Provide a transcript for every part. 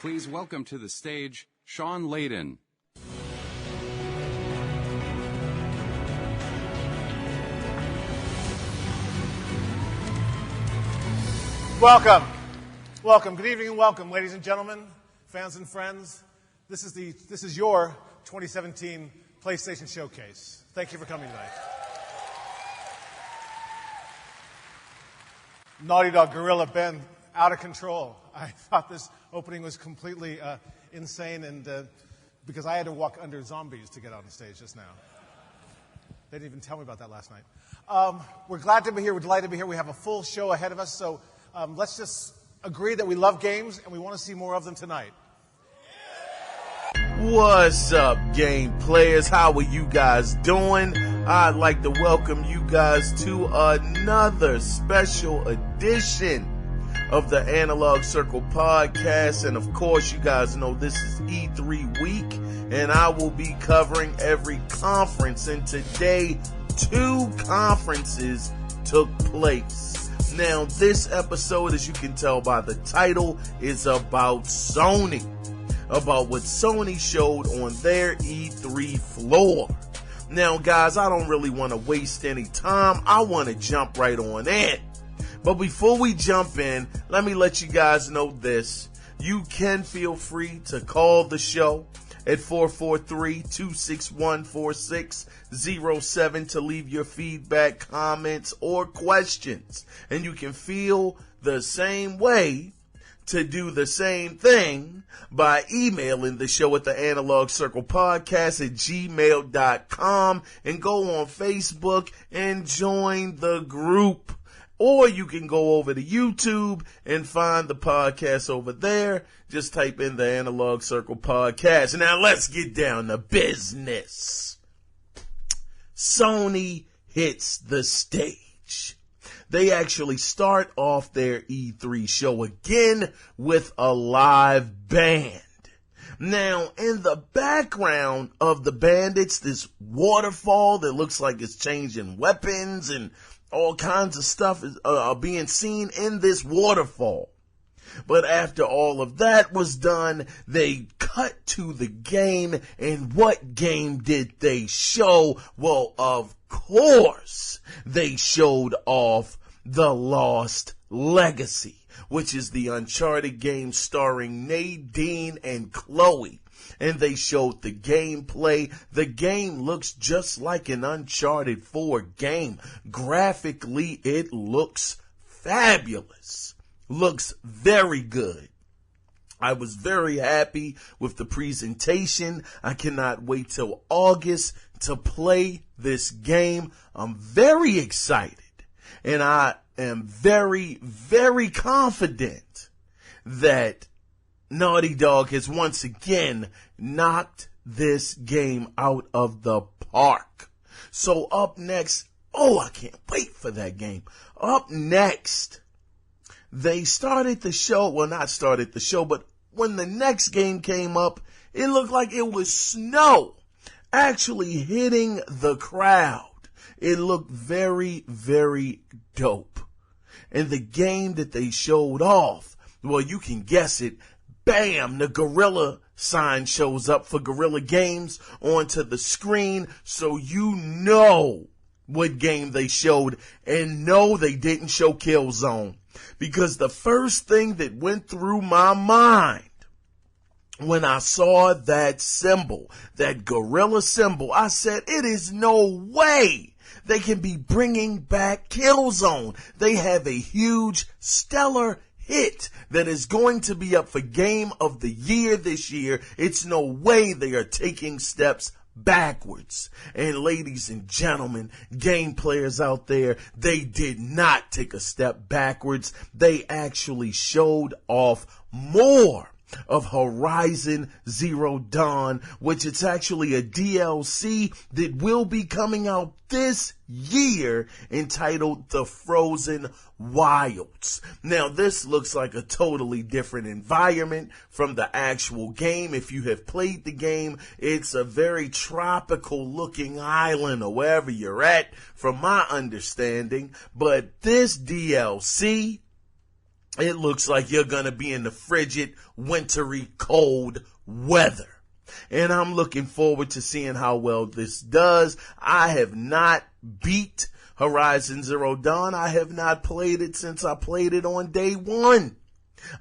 Please welcome to the stage, Sean Layden. Welcome. Welcome. Good evening and welcome, ladies and gentlemen, fans and friends. This is your 2017 PlayStation Showcase. Thank you for coming tonight. Naughty Dog Gorilla Ben, out of control. I thought this opening was completely insane, and because I had to walk under zombies to get on the stage just now. They didn't even tell me about that last night. We're glad to be here. We're delighted to be here. We have a full show ahead of us, so let's just agree that we love games and we want to see more of them tonight. What's up, game players? How are you guys doing? I'd like to welcome you guys to another special edition of the Analog Circle podcast. And of course, you guys know this is E3 week, and I will be covering every conference. And today, 2 conferences took place. Now, this episode, as you can tell by the title, is about Sony. About what Sony showed on their E3 floor. Now, guys, I don't really want to waste any time. I want to jump right on in. But before we jump in, let me let you guys know this. You can feel free to call the show at 443-261-4607 to leave your feedback, comments, or questions. And you can feel the same way to do the same thing by emailing the show at the Analog Circle Podcast at gmail.com and go on Facebook and join the group. Or you can go over to YouTube and find the podcast over there. Just type in the Analog Circle Podcast. Now let's get down to business. Sony hits the stage. They actually start off their E3 show again with a live band. Now, in the background of the band, it's this waterfall that looks like it's changing weapons, and all kinds of stuff are being seen in this waterfall. But after all of that was done, they cut to the game, and what game did they show? Well, of course, they showed off The Lost Legacy, which is the Uncharted game starring Nadine and Chloe. And they showed the gameplay. The game looks just like an Uncharted 4 game. Graphically, it looks fabulous. Looks very good. I was very happy with the presentation. I cannot wait till August to play this game. I'm very excited. And I am very, very confident that Naughty Dog has once again knocked this game out of the park. So up next, I can't wait for that game. Up next, they started the show, well, not started the show, but when the next game came up, it looked like it was snow actually hitting the crowd. It looked very, very dope. And the game that they showed off, well, you can guess it. Bam, the Gorilla sign shows up for Gorilla Games onto the screen, so you know what game they showed. And no, they didn't show Killzone, because the first thing that went through my mind when I saw that symbol, that Gorilla symbol, I said, it is no way they can be bringing back Killzone. They have a huge, stellar hit that is going to be up for Game of the Year this year. It's no way they are taking steps backwards. And ladies and gentlemen, game players out there, they did not take a step backwards. They actually showed off more of Horizon Zero Dawn, which it's actually a DLC that will be coming out this year entitled The Frozen Wilds. Now, this looks like a totally different environment from the actual game. If you have played the game, it's a very tropical looking island or wherever you're at, from my understanding. But this DLC it looks like you're going to be in the frigid, wintry, cold weather. And I'm looking forward to seeing how well this does. I have not beat Horizon Zero Dawn. I have not played it since I played it on day one.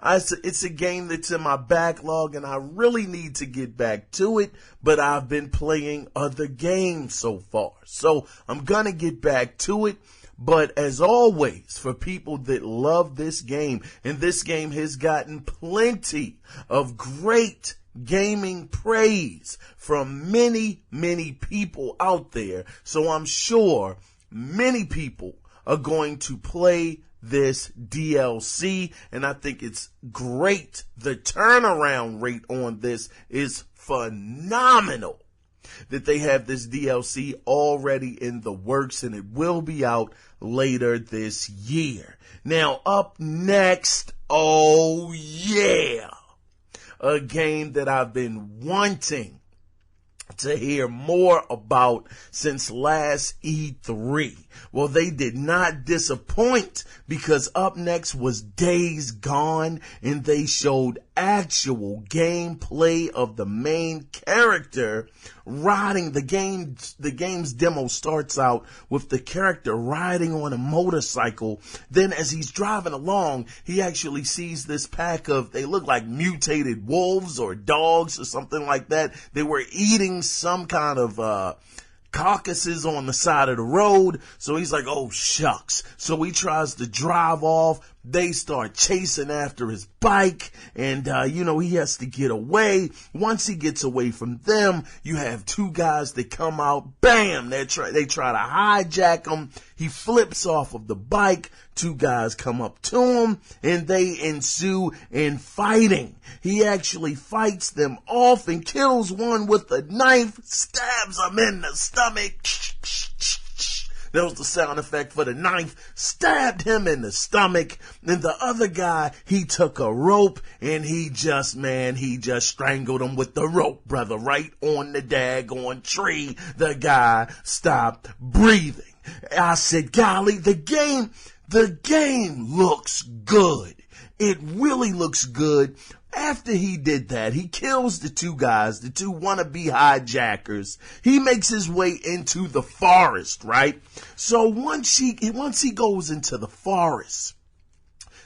It's a game that's in my backlog, and I really need to get back to it, but I've been playing other games so far. So I'm going to get back to it. But as always, for people that love this game, and this game has gotten plenty of great gaming praise from many, many people out there. So I'm sure many people are going to play this DLC, and I think it's great. The turnaround rate on this is phenomenal, that they have this DLC already in the works, and it will be out later this year. Now, up next, oh yeah, a game that I've been wanting to hear more about since last E3. Well, they did not disappoint, because up next was Days Gone, and they showed actual gameplay of the main character riding the game. The game's demo starts out with the character riding on a motorcycle. Then as he's driving along, he actually sees this pack of, they look like mutated wolves or dogs or something like that. They were eating some kind of carcasses on the side of the road. So he's like, oh shucks. So he tries to drive off. They start chasing after his bike, and he has to get away. Once he gets away from them, you have two guys that come out. Bam! They try to hijack him. He flips off of the bike. Two guys come up to him, and they ensue in fighting. He actually fights them off and kills one with a knife, stabs him in the stomach. That was the sound effect for the knife. Stabbed him in the stomach. And the other guy, he took a rope and he just strangled him with the rope, brother, right on the daggone tree. The guy stopped breathing. I said, golly, the game looks good. It really looks good. After he did that, he kills the two guys, the two wannabe hijackers. He makes his way into the forest, right? So once he goes into the forest,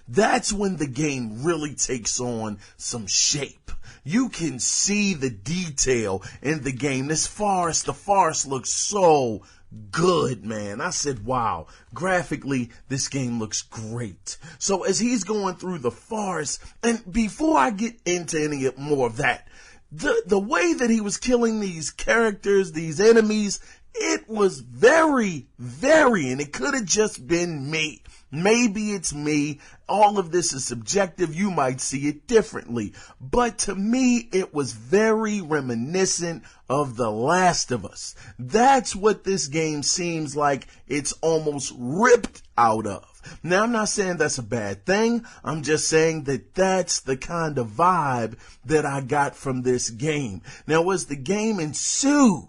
that's when the game really takes on some shape. You can see the detail in the game. The forest looks so good, man. I said, wow, graphically, this game looks great. So as he's going through the forest, and before I get into any more of that, the way that he was killing these characters, these enemies, it was very, and it could have just been me. Maybe it's me. All of this is subjective. You might see it differently. But to me, it was very reminiscent of The Last of Us. That's what this game seems like it's almost ripped out of. Now, I'm not saying that's a bad thing. I'm just saying that that's the kind of vibe that I got from this game. Now, as the game ensued,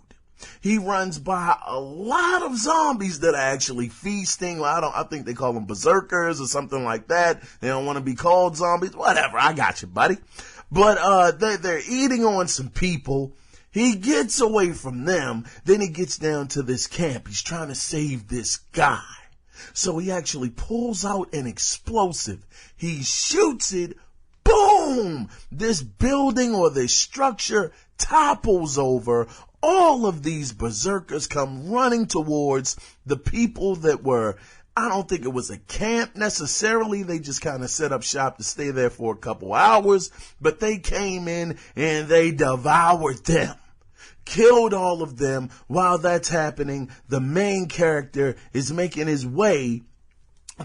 he runs by a lot of zombies that are actually feasting. I think they call them berserkers or something like that. They don't want to be called zombies. Whatever. I got you, buddy. But they're eating on some people. He gets away from them. Then he gets down to this camp. He's trying to save this guy. So he actually pulls out an explosive. He shoots it. Boom! This building or this structure topples over. All of these berserkers come running towards the people that were, I don't think it was a camp necessarily. They just kind of set up shop to stay there for a couple hours. But they came in and they devoured them. Killed all of them. While that's happening, the main character is making his way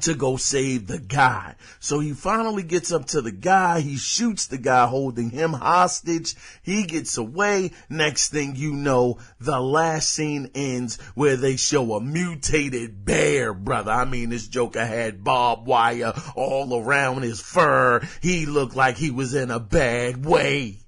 to go save the guy. So he finally gets up to the guy. He shoots the guy holding him hostage. He gets away. Next thing you know, the last scene ends where they show a mutated bear, brother. I mean, this Joker had barbed wire all around his fur. He looked like he was in a bad way.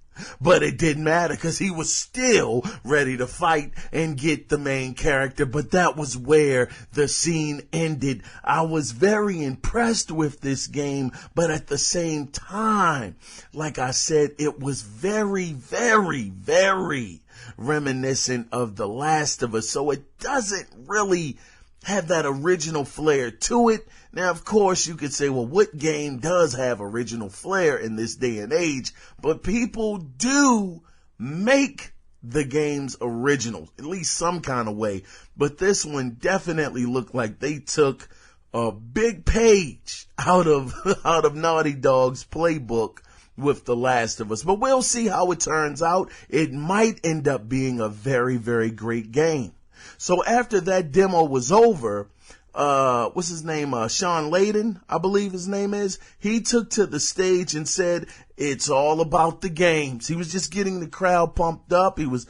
But it didn't matter because he was still ready to fight and get the main character. But that was where the scene ended. I was very impressed with this game, but at the same time, like I said, it was very, very, very reminiscent of The Last of Us. So it doesn't really have that original flair to it. Now, of course, you could say, well, what game does have original flair in this day and age? But people do make the games original, at least some kind of way. But this one definitely looked like they took a big page out of Naughty Dog's playbook with The Last of Us. But we'll see how it turns out. It might end up being a very, very great game. So after that demo was over, what's his name? Sean Layden, I believe his name is. He took to the stage and said, it's all about the games. He was just getting the crowd pumped up. He was,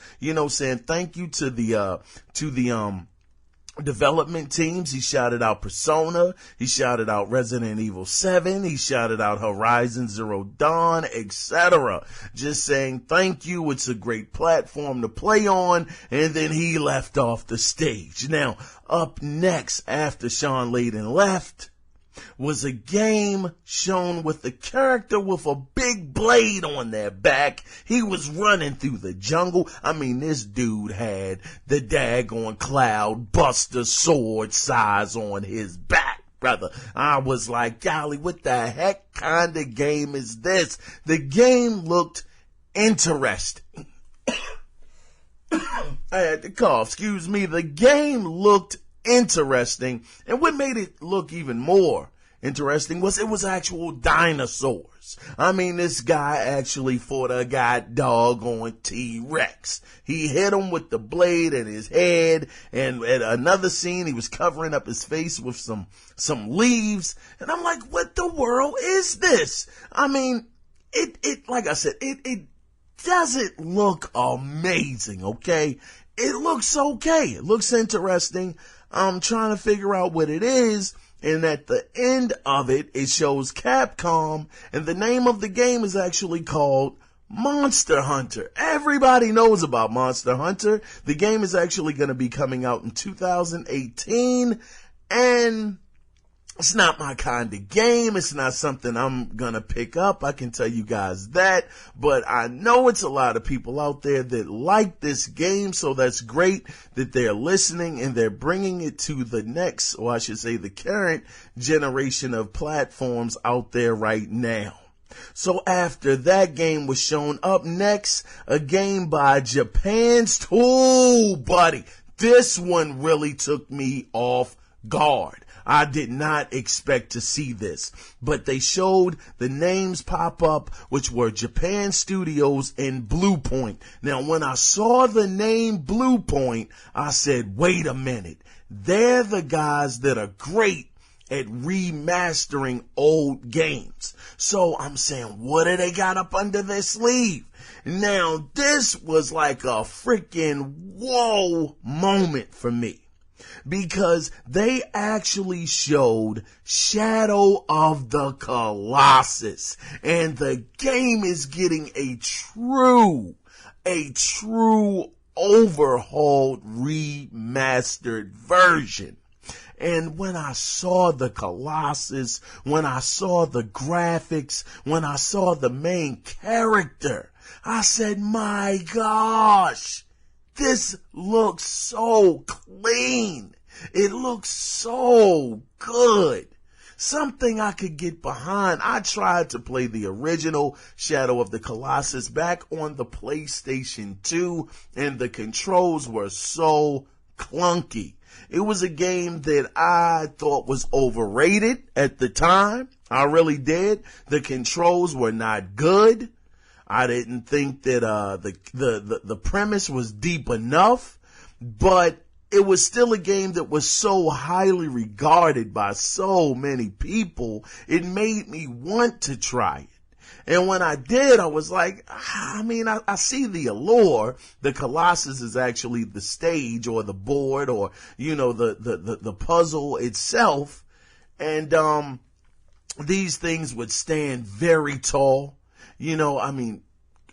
saying thank you to the development teams. He shouted out Persona. He shouted out Resident Evil 7. He shouted out Horizon Zero Dawn, etc. Just saying thank you. It's a great platform to play on. And then he left off the stage. Now, up next, after Sean Layden left, was a game shown with a character with a big blade on their back. He was running through the jungle. I mean, this dude had the daggone Cloud Buster sword size on his back, brother. I was like, golly, what the heck kind of game is this? The game looked interesting. I had to cough, excuse me. The game looked interesting, and what made it look even more interesting was it was actual dinosaurs. I mean, this guy actually fought a doggone T-Rex. He hit him with the blade in his head, and at another scene, he was covering up his face with some leaves, and I'm like, what the world is this? I mean, it like I said, it doesn't look amazing, okay? It looks okay. It looks interesting. I'm trying to figure out what it is. And at the end of it, it shows Capcom. And the name of the game is actually called Monster Hunter. Everybody knows about Monster Hunter. The game is actually going to be coming out in 2018. And it's not my kind of game. It's not something I'm going to pick up. I can tell you guys that. But I know it's a lot of people out there that like this game. So that's great that they're listening and they're bringing it to the next, or I should say the current generation of platforms out there right now. So after that game was shown, up next, a game by Japan's, oh buddy, this one really took me off guard. I did not expect to see this, but they showed the names pop up, which were Japan Studios and Bluepoint. Now, when I saw the name Bluepoint, I said, wait a minute. They're the guys that are great at remastering old games. So I'm saying, what do they got up under their sleeve? Now, this was like a freaking whoa moment for me, because they actually showed Shadow of the Colossus, and the game is getting a true overhauled, remastered version. And when I saw the Colossus, when I saw the graphics, when I saw the main character, I said, my gosh, this looks so clean. It looks so good. Something I could get behind. I tried to play the original Shadow of the Colossus back on the PlayStation 2, and the controls were so clunky. It was a game that I thought was overrated at the time. I really did. The controls were not good. I didn't think that the premise was deep enough, but it was still a game that was so highly regarded by so many people, it made me want to try it. And when I did, I was like, I see the allure. The Colossus is actually the stage or the board or, the puzzle itself. And these things would stand very tall.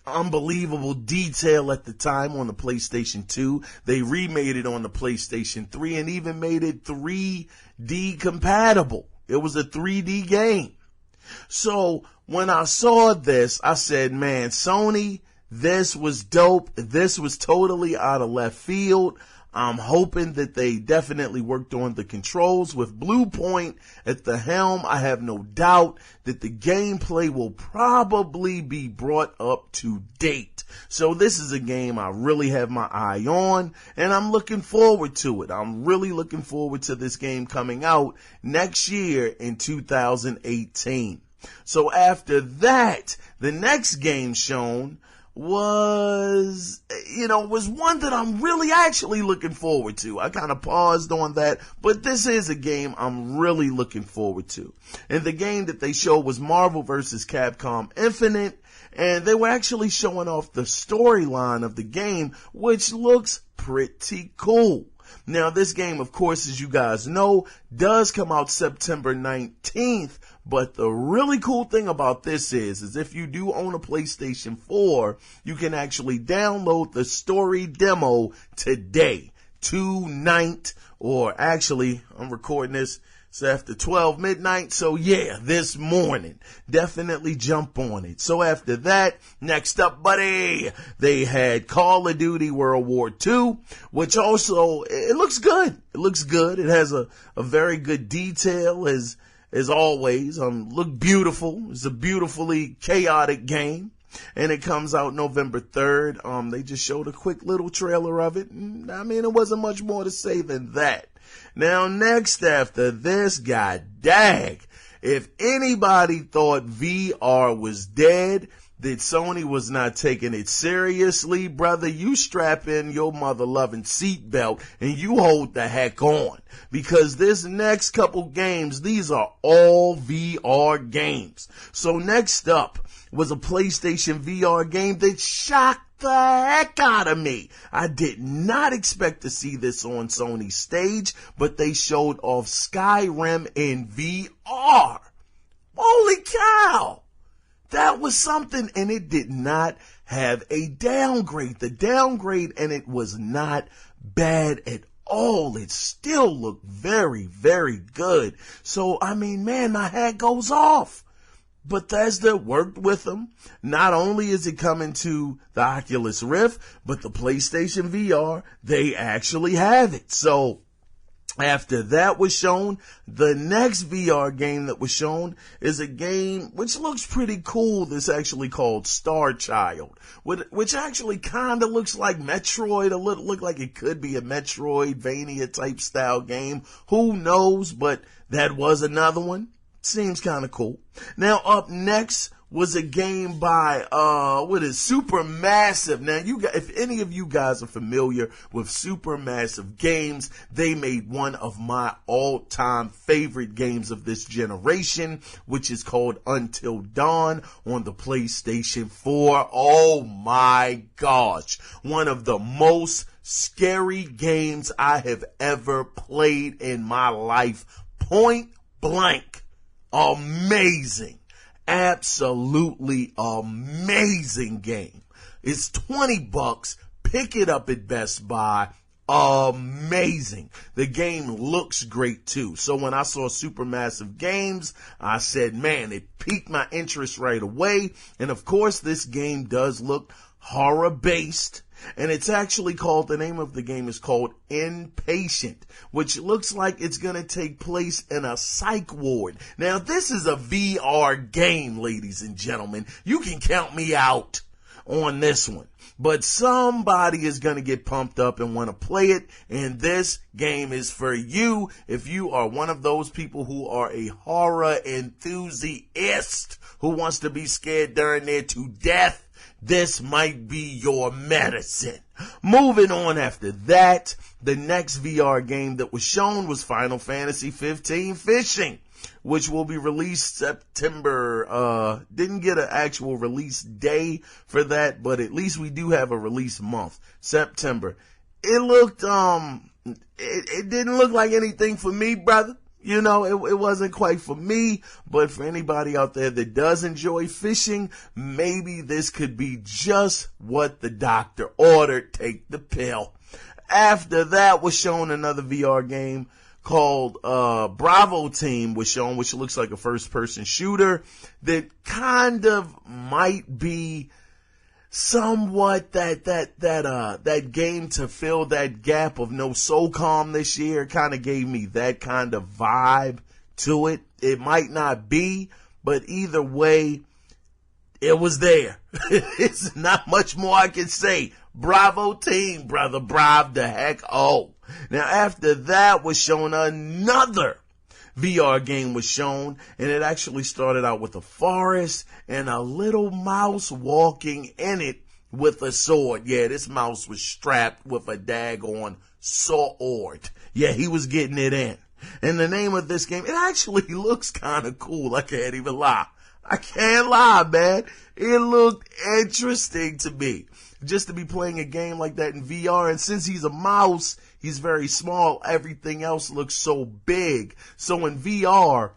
unbelievable detail at the time on the PlayStation 2. They remade it on the PlayStation 3 and even made it 3D compatible. It was a 3D game. So when I saw this, I said, man, Sony, this was dope. This was totally out of left field. I'm hoping that they definitely worked on the controls. With Blue Point at the helm, I have no doubt that the gameplay will probably be brought up to date. So this is a game I really have my eye on, and I'm looking forward to it. I'm really looking forward to this game coming out next year in 2018. So after that, the next game shown was one that I'm really actually looking forward to. I kind of paused on that, but this is a game I'm really looking forward to. And the game that they showed was Marvel vs. Capcom Infinite, and they were actually showing off the storyline of the game, which looks pretty cool. Now, this game, of course, as you guys know, does come out September 19th, but the really cool thing about this is if you do own a PlayStation 4, you can actually download the story demo today, tonight, or actually, I'm recording this, it's after 12 midnight, so yeah, this morning. Definitely jump on it. So after that, next up, buddy, they had Call of Duty World War II, which also, it looks good. It looks good. It has a very good detail as always. Look beautiful. It's a beautifully chaotic game. And it comes out November 3rd. They just showed a quick little trailer of it. I mean, it wasn't much more to say than that. Now, next after this, god dag, if anybody thought VR was dead, that Sony was not taking it seriously, brother, you strap in your mother-loving seatbelt and you hold the heck on. Because this next couple games, these are all VR games. So next up was a PlayStation VR game that shocked the heck out of me. I did not expect to see this on Sony's stage, but they showed off Skyrim in VR. Holy cow! That was something, and it did not have a downgrade. The downgrade in it was not bad at all. It still looked very, very good. So, I mean, man, my hat goes off. Bethesda worked with them. Not only is it coming to the Oculus Rift, but the PlayStation VR, they actually have it. So, after that was shown, the next VR game that was shown is a game which looks pretty cool. That's actually called Star Child, which actually kind of looks like Metroid. A little look like it could be a Metroidvania type style game. Who knows? But that was another one. Seems kind of cool. Now up next was a game by Supermassive. Now if any of you guys are familiar with Supermassive Games, they made one of my all-time favorite games of this generation, which is called Until Dawn on the PlayStation 4. Oh my gosh. One of the most scary games I have ever played in my life. Point blank. Amazing. Absolutely amazing game. It's $20. Pick it up at Best Buy. Amazing. The game looks great too. So when I saw Supermassive Games, I said, man, it piqued my interest right away. And of course, this game does look horror based. And it's actually called, the name of the game is called Inpatient, which looks like it's going to take place in a psych ward. Now, this is a VR game, ladies and gentlemen. You can count me out on this one. But somebody is going to get pumped up and want to play it. And this game is for you if you are one of those people who are a horror enthusiast who wants to be scared darn near to death. This might be your medicine. Moving on after that, the next VR game that was shown was Final Fantasy 15 Fishing, which will be released September. Didn't get an actual release day for that, but at least we do have a release month, September. It looked, it didn't look like anything for me, brother. You know, it wasn't quite for me, but for anybody out there that does enjoy fishing, maybe this could be just what the doctor ordered. Take the pill. After that was shown another VR game called Bravo Team was shown, which looks like a first-person shooter that kind of might be somewhat that game to fill that gap of no SOCOM this year. It kind of gave me that kind of vibe to it. It might not be, but either way, it was there. It's not much more I can say. Bravo Team, brother. Bravo the heck. Oh. Now after that was shown, another VR game was shown, and it actually started out with a forest and a little mouse walking in it with a sword. Yeah, this mouse was strapped with a daggone sword. Yeah, he was getting it in. And the name of this game, it actually looks kind of cool. I can't even lie. I can't lie, man. It looked interesting to me. Just to be playing a game like that in VR, and since he's a mouse, he's very small, everything else looks so big. So in VR,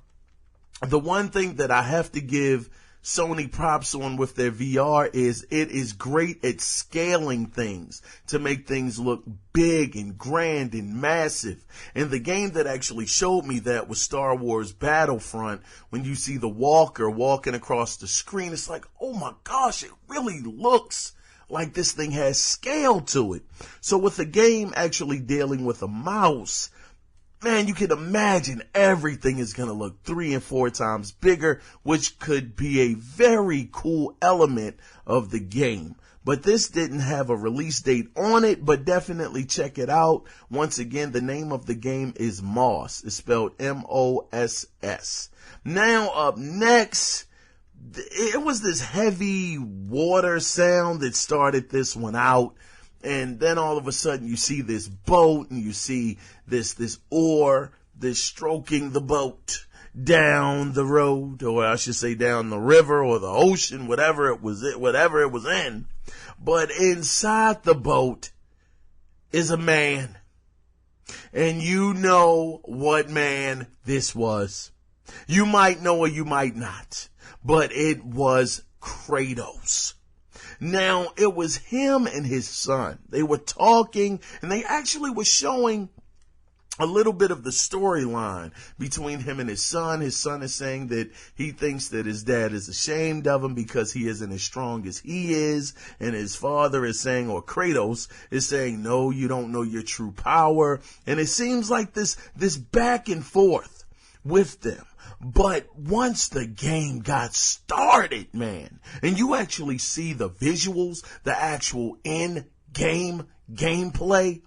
the one thing that I have to give Sony props on with their VR is it is great at scaling things to make things look big and grand and massive. And the game that actually showed me that was Star Wars Battlefront. When you see the walker walking across the screen, it's like, oh my gosh, it really looks like this thing has scale to it. So with the game actually dealing with a mouse, man, you can imagine everything is going to look 3 and 4 times bigger, which could be a very cool element of the game. But this didn't have a release date on it, but definitely check it out. Once again, the name of the game is Moss. It's spelled M-O-S-S. Now up next, it was this heavy water sound that started this one out. And then all of a sudden you see this boat and you see this oar that's stroking the boat down the road, or I should say down the river or the ocean, whatever it was in. But inside the boat is a man. And you know what man this was. You might know or you might not. But it was Kratos. Now, it was him and his son. They were talking, and they actually were showing a little bit of the storyline between him and his son. His son is saying that he thinks that his dad is ashamed of him because he isn't as strong as he is. And his father is saying, or Kratos is saying, no, you don't know your true power. And it seems like this back and forth with them. But once the game got started, man, and you actually see the visuals, the actual in-game gameplay,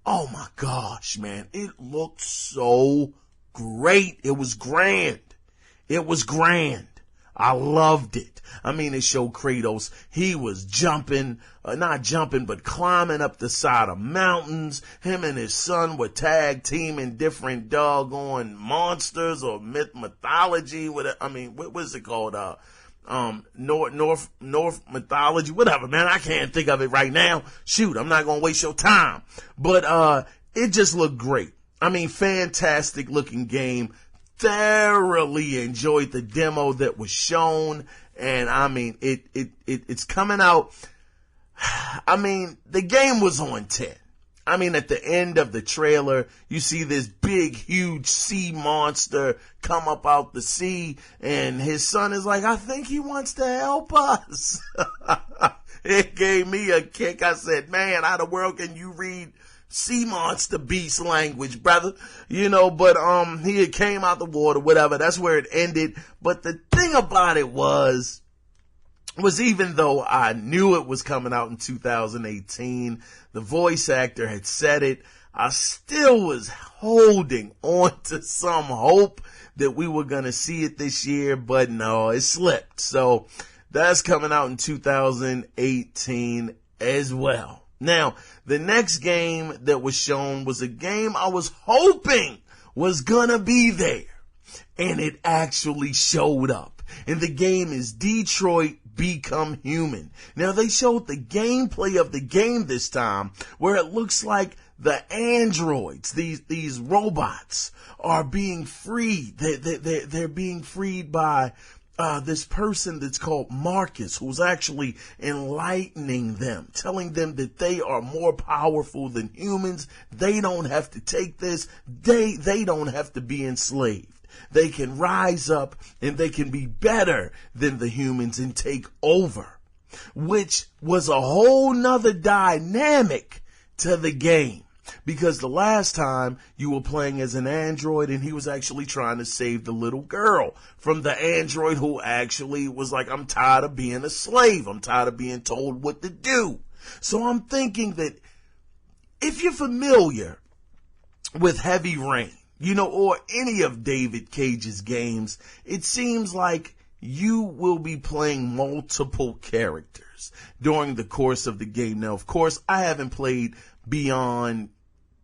oh my gosh, man, it looked so great. It was grand. It was grand. I loved it. I mean, it showed Kratos. He was jumping, not jumping, but climbing up the side of mountains. Him and his son were tag teaming different doggone monsters or mythology. What was it called? North mythology, whatever, man. I can't think of it right now. Shoot, I'm not going to waste your time. But, it just looked great. I mean, fantastic looking game. Thoroughly enjoyed the demo that was shown, and I mean it's coming out. I mean, the game was on 10. I mean, at the end of the trailer, you see this big, huge sea monster come up out the sea, and his son is like, I think he wants to help us. It gave me a kick. I said, man, how the world can you read sea monster beast language, brother? You know, but he had came out the water, whatever. That's where it ended. But the thing about it was even though I knew it was coming out in 2018, the voice actor had said it, I still was holding on to some hope that we were going to see it this year, but no, it slipped. So that's coming out in 2018 as well. Now, the next game that was shown was a game I was hoping was gonna be there. And it actually showed up. And the game is Detroit Become Human. Now, they showed the gameplay of the game this time, where it looks like the androids, these robots are being freed. They're being freed by this person that's called Marcus, who's actually enlightening them, telling them that they are more powerful than humans. They don't have to take this. They don't have to be enslaved. They can rise up and they can be better than the humans and take over, which was a whole nother dynamic to the game. Because the last time you were playing as an android and he was actually trying to save the little girl from the android who actually was like, I'm tired of being a slave. I'm tired of being told what to do. So I'm thinking that if you're familiar with Heavy Rain, or any of David Cage's games, it seems like you will be playing multiple characters during the course of the game. Now, of course, I haven't played Beyond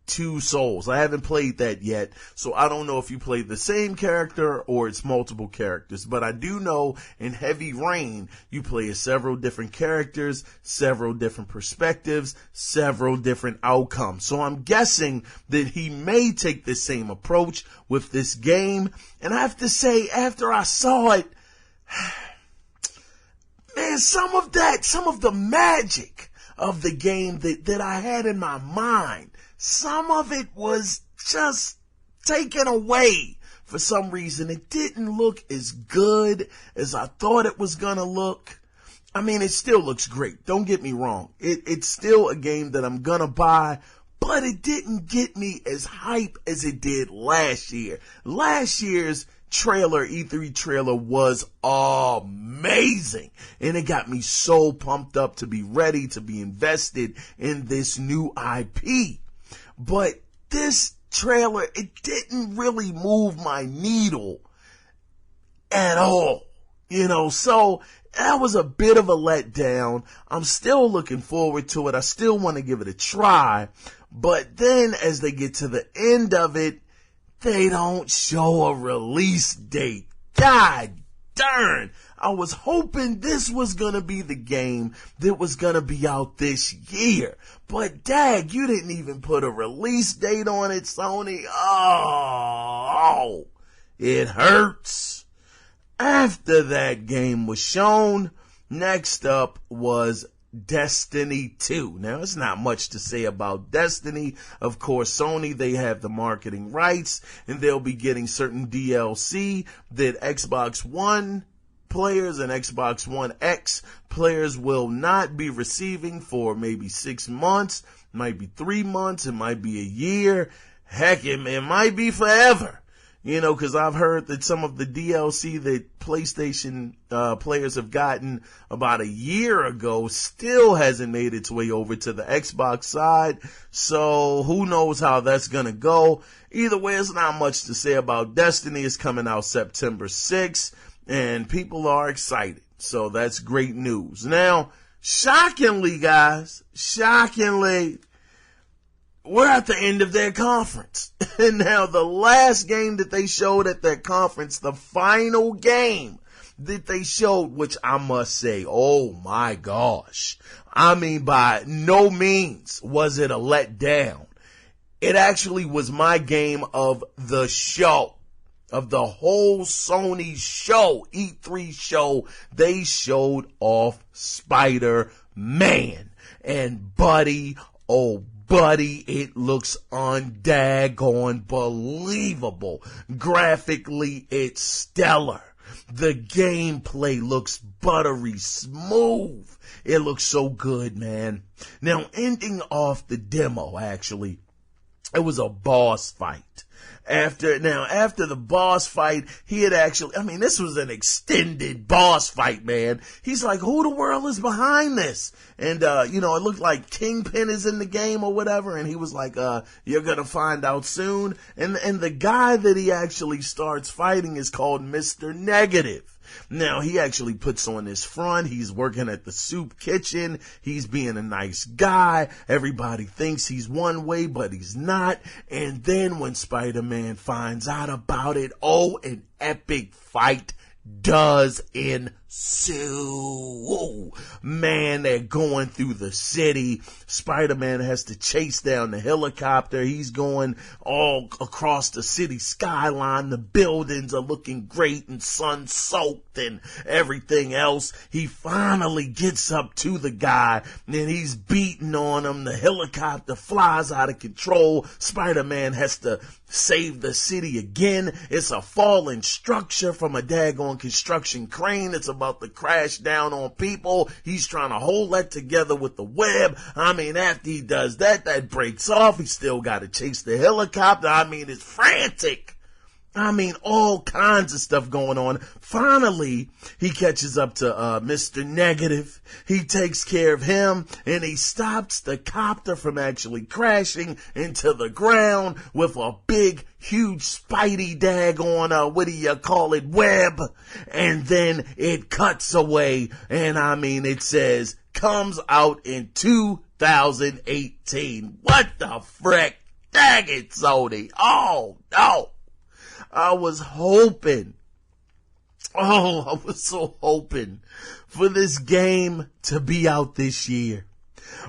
Two Souls. I haven't played that yet, so I don't know if you play the same character or it's multiple characters. But I do know in Heavy Rain, you play as several different characters, several different perspectives, several different outcomes. So I'm guessing that he may take the same approach with this game. And I have to say, after I saw it, man, some of the magic of the game that I had in my mind, some of it was just taken away for some reason. It didn't look as good as I thought it was gonna look. I mean, it still looks great. Don't get me wrong. It's still a game that I'm gonna buy, but it didn't get me as hype as it did last year. Last year's E3 trailer was amazing, and it got me so pumped up to be ready to be invested in this new IP. But this trailer, it didn't really move my needle at all, so that was a bit of a letdown. I'm still looking forward to it. I still want to give it a try, but then as they get to the end of it, they don't show a release date. God darn. I was hoping this was going to be the game that was going to be out this year. But dag, you didn't even put a release date on it, Sony. Oh, it hurts. After that game was shown, next up was Destiny 2. Now, it's not much to say about Destiny. Of course, Sony, they have the marketing rights, and they'll be getting certain DLC that Xbox One players and Xbox One X players will not be receiving for maybe 6 months, might be 3 months, it might be a year, heck, it might be forever. Because I've heard that some of the DLC that PlayStation players have gotten about a year ago still hasn't made its way over to the Xbox side. So who knows how that's going to go. Either way, it's not much to say about Destiny. It's coming out September 6th, and people are excited. So that's great news. Now, shockingly, guys, we're at the end of their conference. And now the last game that they showed at their conference, the final game that they showed, which I must say, oh my gosh. I mean, by no means was it a letdown. It actually was my game of the show. Of the whole Sony show, E3 show. They showed off Spider-Man. And buddy, oh buddy, it looks undaggone believable. Graphically, it's stellar. The gameplay looks buttery smooth. It looks so good, man. Now, ending off the demo, actually, it was a boss fight. After the boss fight, he had actually, this was an extended boss fight, man. He's like, who the world is behind this? And, it looked like Kingpin is in the game or whatever. And he was like, you're going to find out soon. And the guy that he actually starts fighting is called Mr. Negative. Now, he actually puts on his front. He's working at the soup kitchen. He's being a nice guy. Everybody thinks he's one way, but he's not. And then when Spider-Man finds out about it, an epic fight does ensue. So, man, they're going through the city. Spider-Man has to chase down the helicopter. He's going all across the city skyline. The buildings are looking great and sun-soaked and everything else. He finally gets up to the guy and he's beating on him. The helicopter flies out of control. Spider-Man has to save the city again. It's a falling structure from a daggone construction crane. It's about to crash down on people. He's trying to hold that together with the web. I mean, after he does that, that breaks off. He's still got to chase the helicopter. I mean, it's frantic. I mean, all kinds of stuff going on. Finally, he catches up to Mr. Negative. He takes care of him, and he stops the copter from actually crashing into the ground with a big, huge Spidey daggone, what do you call it, web. And then it cuts away, and I mean, it says, comes out in 2018. What the frick? Dang it, Sony. Oh, no. I was so hoping for this game to be out this year.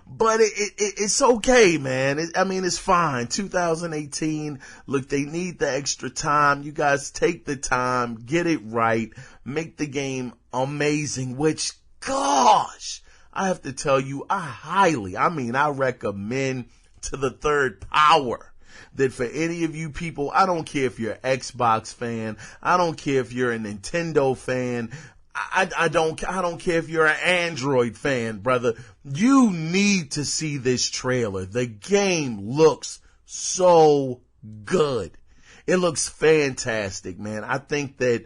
But it's okay, man. It's fine. 2018, look, they need the extra time. You guys take the time, get it right, make the game amazing, which, gosh, I have to tell you, I recommend to the third power that for any of you people, I don't care if you're an Xbox fan, I don't care if you're a Nintendo fan, I don't care if you're an Android fan, brother. You need to see this trailer. The game looks so good. It looks fantastic, man. I think that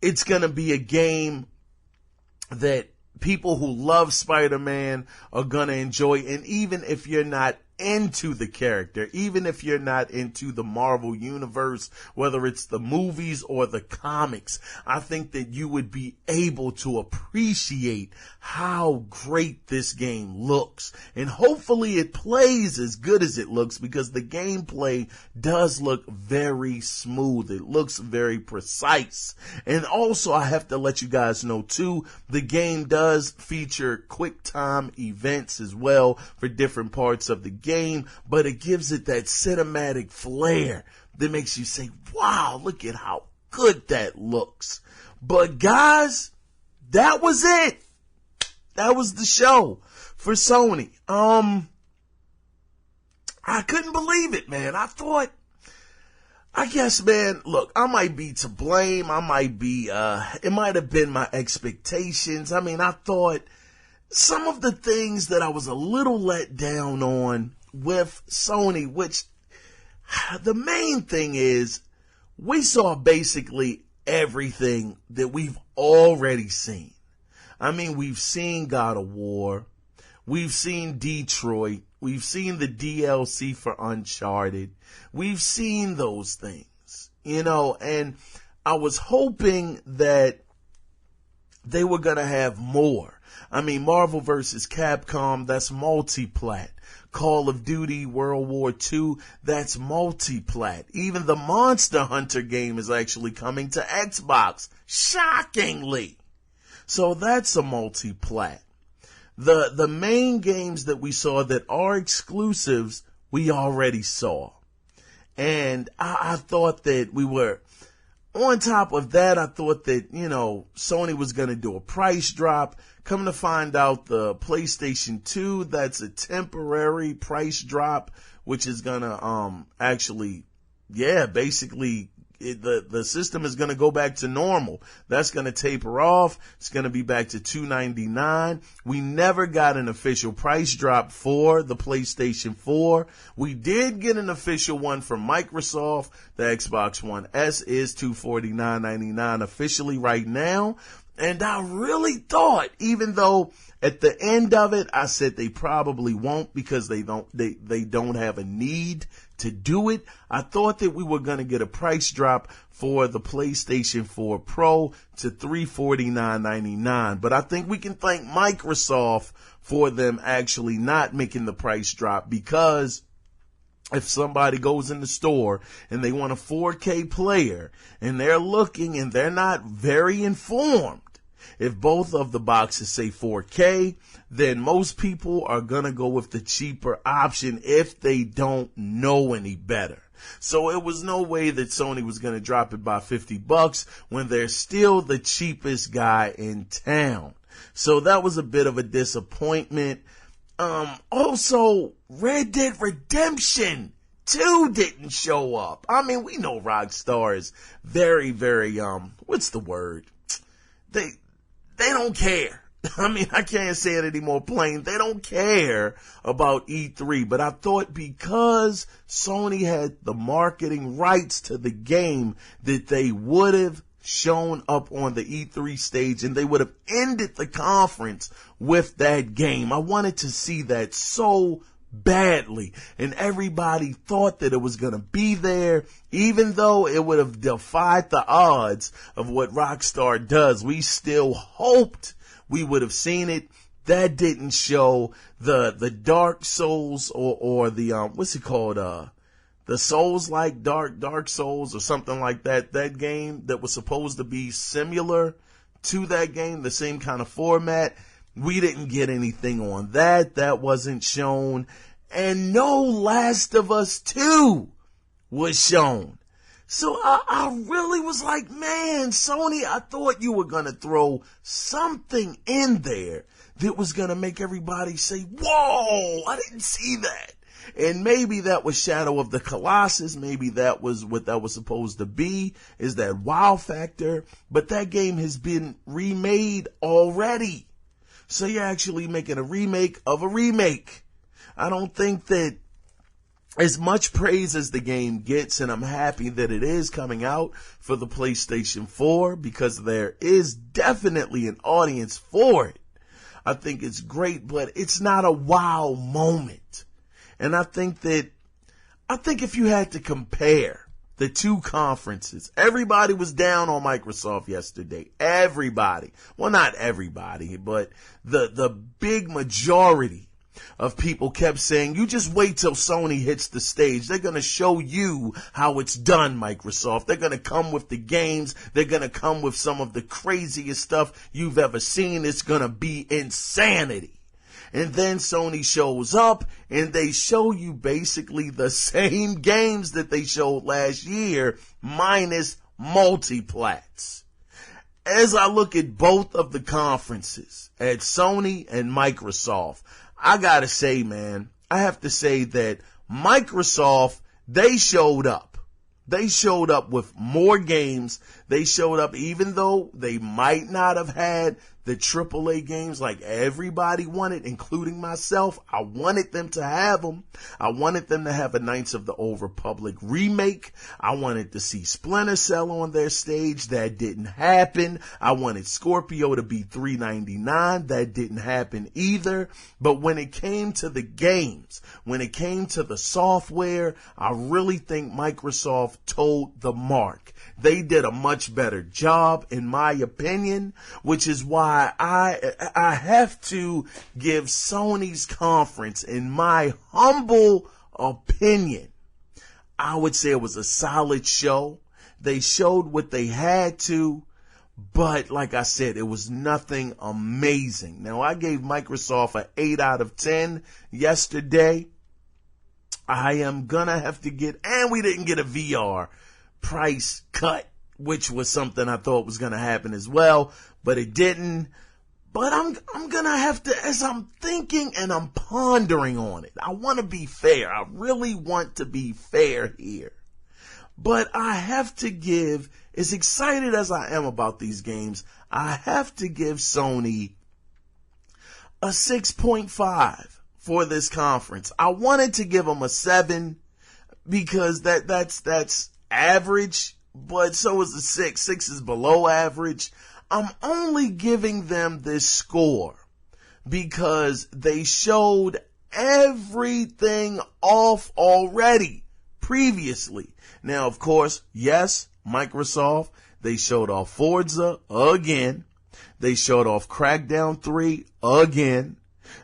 it's going to be a game that people who love Spider-Man are going to enjoy. And even if you're not into the character, even if you're not into the Marvel universe, whether it's the movies or the comics, I think that you would be able to appreciate how great this game looks. And hopefully it plays as good as it looks, because the gameplay does look very smooth. It looks very precise. And also, I have to let you guys know too, the game does feature quick time events as well for different parts of the game, but it gives it that cinematic flair that makes you say, wow, look at how good that looks. But guys, that was it. That was the show for Sony. I couldn't believe it, man. I guess, man, look, I might be to blame. It might have been my expectations. I thought some of the things that I was a little let down on with Sony, which the main thing is we saw basically everything that we've already seen. We've seen God of War. We've seen Detroit. We've seen the DLC for Uncharted. We've seen those things, and I was hoping that they were going to have more. Marvel vs. Capcom, that's multi-plat. Call of Duty World War II, that's multi-plat. Even the Monster Hunter game is actually coming to Xbox, shockingly. So that's a multi-plat. The main games that we saw that are exclusives, we already saw. And I thought that we were, on top of that, I thought that, Sony was going to do a price drop. Come to find out, the PlayStation 2, that's a temporary price drop, which is going to basically the system is going to go back to normal. That's going to taper off. It's going to be back to $299. We never got an official price drop for the PlayStation 4. We did get an official one from Microsoft. The Xbox One S is $249.99 officially right now. And I really thought, even though at the end of it, I said they probably won't because they don't have a need to do it. I thought that we were going to get a price drop for the PlayStation 4 Pro to $349.99. But I think we can thank Microsoft for them actually not making the price drop, because if somebody goes in the store and they want a 4K player and they're looking and they're not very informed, If both of the boxes say 4K, then most people are gonna go with the cheaper option if they don't know any better. So it was no way that Sony was gonna drop it by $50 when they're still the cheapest guy in town. So that was a bit of a disappointment. Also, Red Dead Redemption 2 didn't show up. I mean, we know Rockstar is very, very, what's the word? They don't care. I mean, I can't say it any more plain. They don't care about E3, but I thought because Sony had the marketing rights to the game that they would have shown up on the E3 stage and they would have ended the conference with that game. I wanted to see that so badly, and everybody thought that it was going to be there, even though it would have defied the odds of what Rockstar does. We still hoped we would have seen it. That didn't show. The Dark Souls or the what's it called, the Souls like Dark Souls or something like that. That game that was supposed to be similar to that game, the same kind of format. We didn't get anything on that. That wasn't shown. And no Last of Us 2 was shown. So I really was like, man, Sony, I thought you were going to throw something in there that was going to make everybody say, whoa, I didn't see that. And maybe that was Shadow of the Colossus. Maybe that was what that was supposed to be, is that wow factor. But that game has been remade already. So you're actually making a remake of a remake. I don't think that as much praise as the game gets, and I'm happy that it is coming out for the PlayStation 4 because there is definitely an audience for it. I think it's great, but it's not a wow moment. And I think if you had to compare the two conferences, everybody was down on Microsoft yesterday. Everybody. Well, not everybody, but the big majority of people kept saying, you just wait till Sony hits the stage. They're going to show you how it's done, Microsoft. They're going to come with the games. They're going to come with some of the craziest stuff you've ever seen. It's going to be insanity. And then Sony shows up and they show you basically the same games that they showed last year, minus multiplats. As I look at both of the conferences, at Sony and Microsoft, I gotta say, man, I have to say that Microsoft, they showed up. They showed up with more games. They showed up even though they might not have had the AAA games like everybody wanted, including myself. I wanted them to have them. I wanted them to have a Knights of the Old Republic remake. I wanted to see Splinter Cell on their stage. That didn't happen. I wanted Scorpio to be $3.99. That didn't happen either. But when it came to the games, when it came to the software, I really think Microsoft told the mark. They did a much better job, in my opinion, which is why I have to give Sony's conference, in my humble opinion, I would say it was a solid show. They showed what they had to, but like I said, it was nothing amazing. Now, I gave Microsoft an 8 out of 10 yesterday. I am gonna have to and we didn't get a VR price cut, which was something I thought was going to happen as well, but it didn't. But I'm going to have to, as I'm thinking and I'm pondering on it, I want to be fair. I really want to be fair here. But I have to give, as excited as I am about these games, I have to give Sony a 6.5 for this conference. I wanted to give them a 7 because that's average, but so is the 6. 6 is below average. I'm only giving them this score because they showed everything off already previously. Now, of course, yes, Microsoft, they showed off Forza again. They showed off Crackdown 3 again.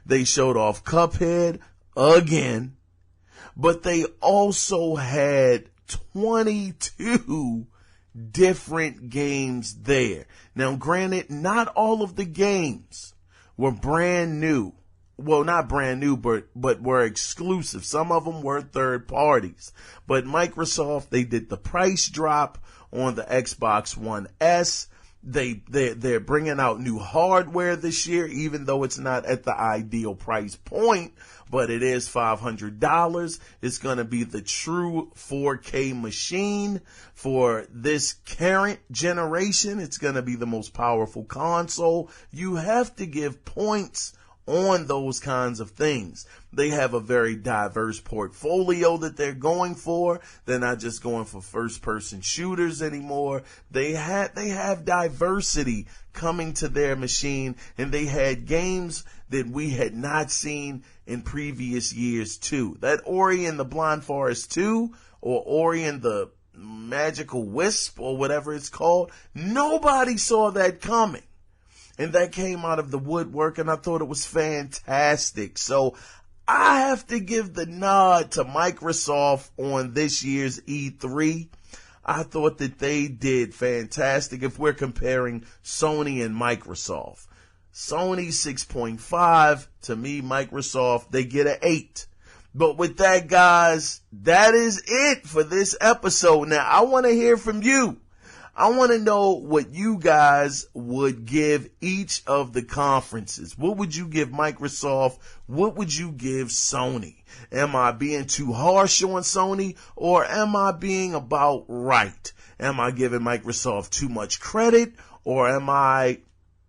They showed off Cuphead again. But they also had 22 different games there. Now, granted, not all of the games were brand new. Well, not brand new, but were exclusive. Some of them were third parties. But Microsoft, they did the price drop on the Xbox One S. They're bringing out new hardware this year, even though it's not at the ideal price point, but it is $500. It's going to be the true 4K machine for this current generation. It's going to be the most powerful console. You have to give points on those kinds of things. They have a very diverse portfolio that they're going for. They're not just going for first-person shooters anymore. They have diversity coming to their machine, and they had games that we had not seen in previous years too. That Ori and the Blind Forest 2, or Ori and the Magical Wisp, or whatever it's called, nobody saw that coming. And that came out of the woodwork, and I thought it was fantastic. So I have to give the nod to Microsoft on this year's E3. I thought that they did fantastic if we're comparing Sony and Microsoft. Sony 6.5, to me, Microsoft, they get an 8. But with that, guys, that is it for this episode. Now, I want to hear from you. I want to know what you guys would give each of the conferences. What would you give Microsoft? What would you give Sony? Am I being too harsh on Sony, or am I being about right? Am I giving Microsoft too much credit, or am I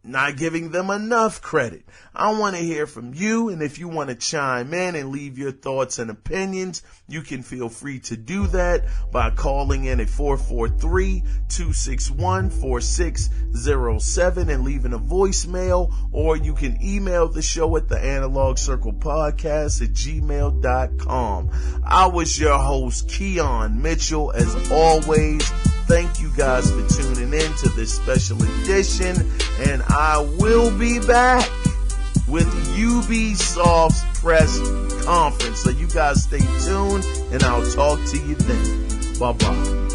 not giving them enough credit? I want to hear from you, and if you want to chime in and leave your thoughts and opinions, you can feel free to do that by calling in at 443-261-4607 and leaving a voicemail, or you can email the show at theanalogcirclepodcast@gmail.com. I was your host, Keon Mitchell. As always, thank you guys for tuning in to this special edition, and I will be back with Ubisoft's press conference. So you guys stay tuned, and I'll talk to you then. Bye-bye.